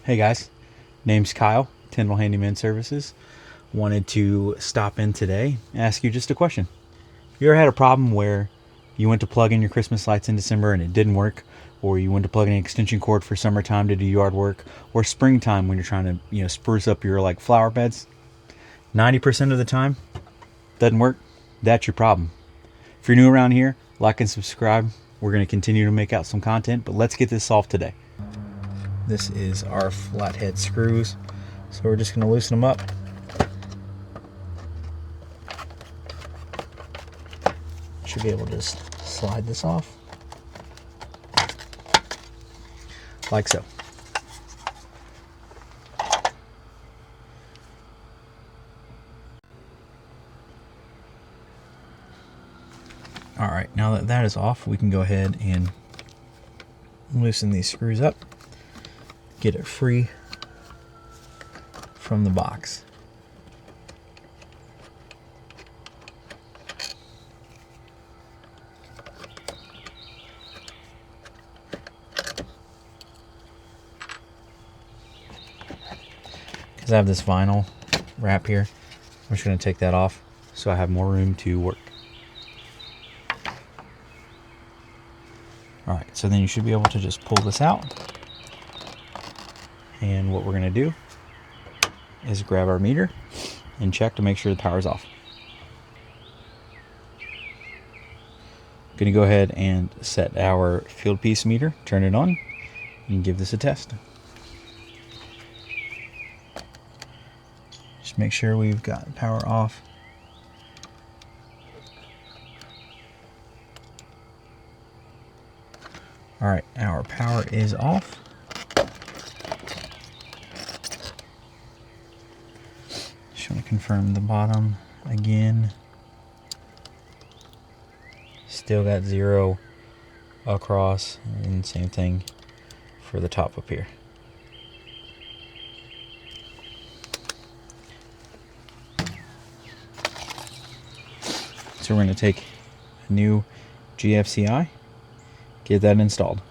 Hey guys, name's Kyle, Tindol Handyman Services. Wanted to stop in today and ask you just a question. You ever had a problem where you went to plug in your Christmas lights in December and it didn't work, or you went to plug in an extension cord for summertime to do yard work, or springtime when you're trying to spruce up your flower beds? 90% of the time, doesn't work. That's your problem. If you're new around here, like and subscribe. We're going to continue to make out some content, but let's get this solved today. This is our flathead screws, so we're just going to loosen them up. Should be able to just slide this off like so. All right, now that that is off, we can go ahead and loosen these screws up, get it free from the box. Because I have this vinyl wrap here, I'm just going to take that off so I have more room to work. Alright, so then you should be able to just pull this out. And what we're going to do is grab our meter and check to make sure the power's off. Going to go ahead and set our field piece meter, turn it on, and give this a test. Just make sure we've got power off. Alright, our power is off. Just want to confirm the bottom again. Still got 0 across, and same thing for the top up here. So we're going to take a new GFCI, get that installed.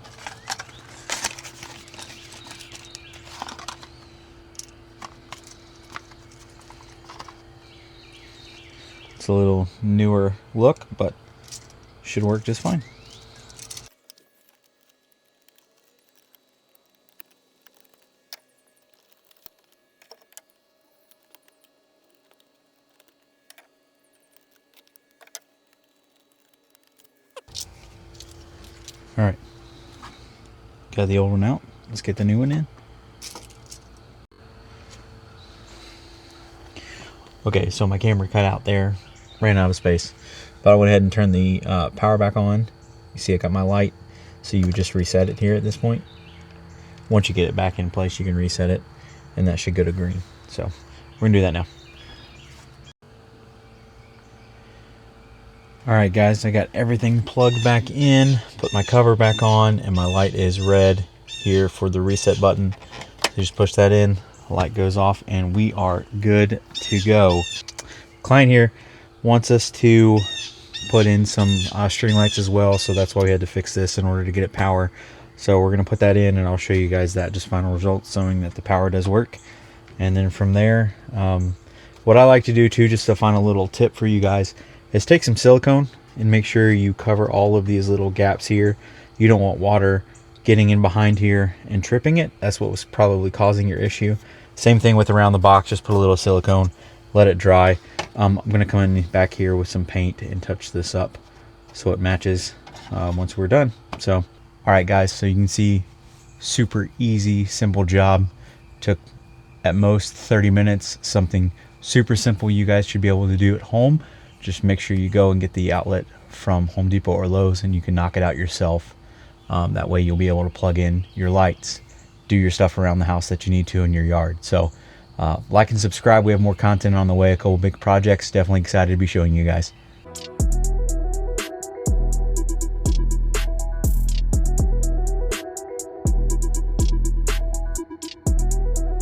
It's a little newer look, but should work just fine. Alright, got the old one out. Let's get the new one in. Okay, so my camera cut out there, ran out of space, but I went ahead and turned the power back on. You see I got my light, so you would just reset it here at this point. Once you get it back in place, you can reset it, and that should go to green. So we're gonna do that now. Alright guys, I got everything plugged back in, put my cover back on, and my light is red here for the reset button. So just push that in, the light goes off, and we are good to go. Client here wants us to put in some string lights as well, so that's why we had to fix this in order to get it power. So we're going to put that in, and I'll show you guys that just final results showing that the power does work. And then from there, what I like to do too, just to find a little tip for you guys, is take some silicone and make sure you cover all of these little gaps here. You don't want water getting in behind here and tripping it. That's what was probably causing your issue. Same thing with around the box, just put a little silicone, let it dry. I'm going to come in back here with some paint and touch this up so it matches once we're done. So, alright guys, so you can see, super easy, simple job. Took at most 30 minutes, something super simple you guys should be able to do at home. Just make sure you go and get the outlet from Home Depot or Lowe's, and you can knock it out yourself. That way you'll be able to plug in your lights, do your stuff around the house that you need to in your yard. So like and subscribe. We have more content on the way, a couple big projects. Definitely excited to be showing you guys.